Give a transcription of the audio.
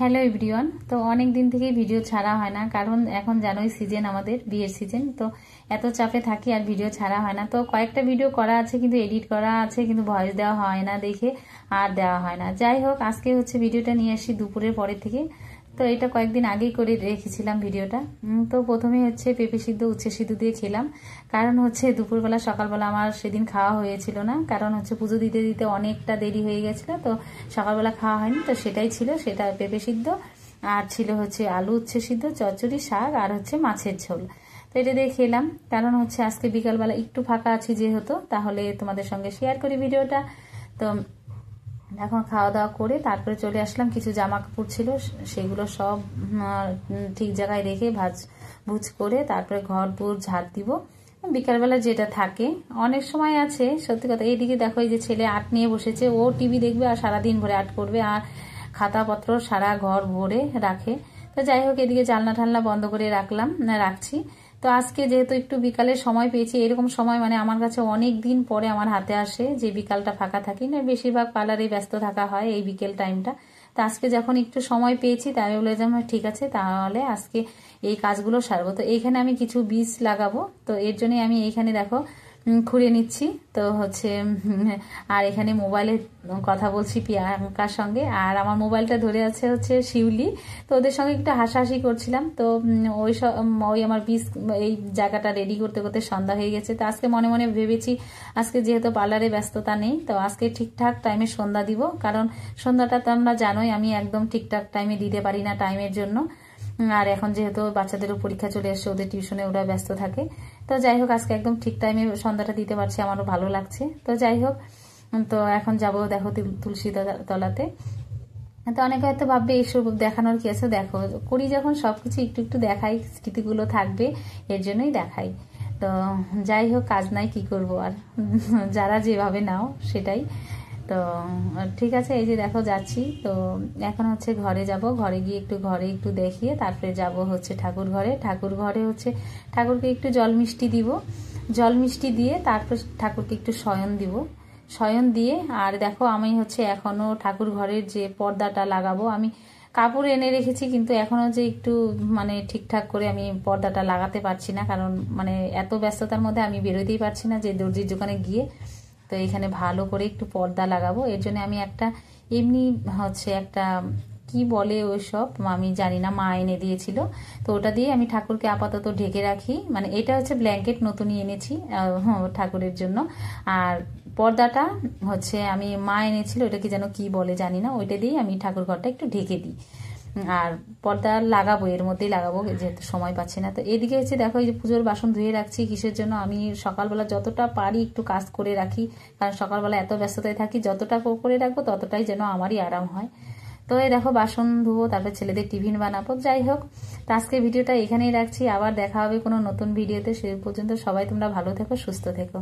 Hello everyone. তো অনেক দিন থেকে ভিডিও ছাড়া হয় না, কারণ এখন জানোই সিজন, আমাদের বিয়ের সিজন। তো এত চাপে থাকি আর ভিডিও ছাড়া হয় না। তো কয়েকটা ভিডিও করা আছে কিন্তু এডিট করা আছে, কিন্তু ভয়েস দেওয়া হয় না দেখে আর দেওয়া হয় না। যাই হোক, আজকে হচ্ছে ভিডিওটা নিয়ে আসি দুপুরের পরের থেকে। তো এটা কয়েকদিন আগেই করে রেখেছিলাম ভিডিওটা। তো প্রথমে হচ্ছে পেঁপে সিদ্ধ উচ্ছে সিদ্ধ দিয়ে খেলাম, কারণ হচ্ছে দুপুরবেলা সকালবেলা আমার সেদিন খাওয়া হয়েছিল না, কারণ হচ্ছে পুজো দিতে দিতে অনেকটা দেরি হয়ে গেছিলো। তো সকালবেলা খাওয়া হয়নি, তো সেটাই ছিল, সেটা পেঁপে সিদ্ধ আর ছিল হচ্ছে আলু উচ্ছে সিদ্ধ, চচ্চড়ি, শাক আর হচ্ছে মাছের ঝোল। তো এটা দিয়ে খেলাম, কারণ হচ্ছে আজকে বিকালবেলা একটু ফাঁকা আছি যেহেতু, তাহলে তোমাদের সঙ্গে শেয়ার করি ভিডিওটা। তো এখন খাওয়া দাওয়া করে তারপরে চলে আসলাম, কিছু জামা কাপড় ছিল সেগুলো সব ঠিক জায়গায় রেখে ভুজ করে তারপরে ঘর দোর ঝাড় দিব। বিকালবেলা যেটা থাকে অনেক সময় আছে, সত্যি কথা। এইদিকে দেখো, এই যে ছেলে আর্ট নিয়ে বসেছে, ও টিভি দেখবে আর সারাদিন ভরে আর্ট করবে আর খাতাপত্র সারা ঘর ভরে রাখে। তো যাই হোক, এদিকে জানলা ঠালনা বন্ধ করে রাখছি। তো আজকে যেহেতু একটু বিকালে সময় পেয়েছি, এরকম সময় মানে আমার কাছে অনেক দিন পরে আমার হাতে আসে যে বিকালটা ফাঁকা থাকি না, বেশিরভাগ পার্লারে ব্যস্ত থাকা হয় এই বিকেল টাইমটা। তো আজকে যখন একটু সময় পেয়েছি তাই বলে যে ঠিক আছে, তাহলে আজকে এই কাজগুলো সারবো। তো এইখানে আমি কিছু বীজ লাগাবো, তো এর জন্য আমি এইখানে দেখো খুঁড়ে নিচ্ছি। তো হচ্ছে আর এখানে মোবাইলে কথা বলছি প্রিয়াঙ্কার সঙ্গে, আর আমার মোবাইলটা ধরে আছে হচ্ছে শিউলি। তো ওদের সঙ্গে একটু হাসাহাসি করছিলাম। তো ওই আমার বীজ এই জায়গাটা রেডি করতে করতে সন্ধ্যা হয়ে গেছে। তো আজকে মনে মনে ভেবেছি আজকে যেহেতু পার্লারে ব্যস্ততা নেই, তো আজকে ঠিকঠাক টাইমে সন্ধ্যা দিব, কারণ সন্ধ্যাটা তো আমরা জানোই আমি একদম ঠিকঠাক টাইমে দিতে পারি না টাইমের জন্য। আর এখন যেহেতু বাচ্চাদেরও পরীক্ষা চলে এসছে, ওদের টিউশনে ওরা ব্যস্ত থাকে। তো যাই হোক, আজকে একদম ঠিক টাইমে সন্ধ্যাটা দিতে পারছি, আমারও ভালো লাগছে। তো যাই হোক, তো এখন যাবো দেখো তুলসী তলাতে। তো অনেকে হয়তো ভাববে এইসব দেখানোর কি আছে, দেখো করি যখন সবকিছু একটু একটু দেখাই, স্মৃতিগুলো থাকবে, এর জন্যই দেখাই। তো যাই হোক, কাজ নাই, কি করব আর, যারা যেভাবে নাও সেটাই। তো ঠিক আছে, এই যে দেখো যাচ্ছি। তো এখন হচ্ছে ঘরে যাব, ঘরে গিয়ে একটু দেখিয়ে তারপরে যাব হচ্ছে ঠাকুর ঘরে হচ্ছে ঠাকুরকে একটু জল মিষ্টি দিয়ে তারপর ঠাকুরকে একটু শয়ন দিয়ে। আর দেখো, আমি হচ্ছে এখনো ঠাকুর ঘরের যে পর্দাটা লাগাবো, আমি কাপড় এনে রেখেছি, কিন্তু এখনো যে একটু মানে ঠিকঠাক করে আমি পর্দাটা লাগাতে পারছি না, কারণ মানে এত ব্যস্ততার মধ্যে আমি বেরোতেই পারছি না যে দর্জির দোকানে গিয়ে। তো এখানে ভালো করে একটু পর্দা লাগাবো, এর জন্য আমি একটা এমনি হচ্ছে একটা কি বলে ওইসব আমি জানি না, মা এনে দিয়েছিল। তো ওটা দিয়ে আমি ঠাকুরকে আপাতত ঢেকে রাখি, মানে এটা হচ্ছে ব্ল্যাঙ্কেট নতুনই এনেছি ঠাকুরের জন্য। আর পর্দাটা হচ্ছে আমি মা এনেছিল, ওটা কি যেন কি বলে জানি না, ওইটা দিয়ে আমি ঠাকুর ঘরটা একটু ঢেকে দিই। আর পর্দা লাগাবো, এর মধ্যেই লাগাবো, যেহেতু সময় পাচ্ছি না। তো এদিকে হচ্ছে দেখো, এই যে পুজোর বাসন ধুয়ে রাখছি, কিসের জন্য, আমি সকালবেলা যতটা পারি একটু কাজ করে রাখি, কারণ সকালবেলা এত ব্যস্ততায় থাকি, যতটা করে রাখবো ততটাই যেন আমারই আরাম হয়। তো এই দেখো বাসন ধুবো, তারপর ছেলেদের টিফিন বানাবো। যাই হোক, তো আজকে ভিডিওটা এখানেই রাখছি, আবার দেখা হবে কোনো নতুন ভিডিওতে। সে পর্যন্ত সবাই তোমরা ভালো থেকো, সুস্থ থেকো।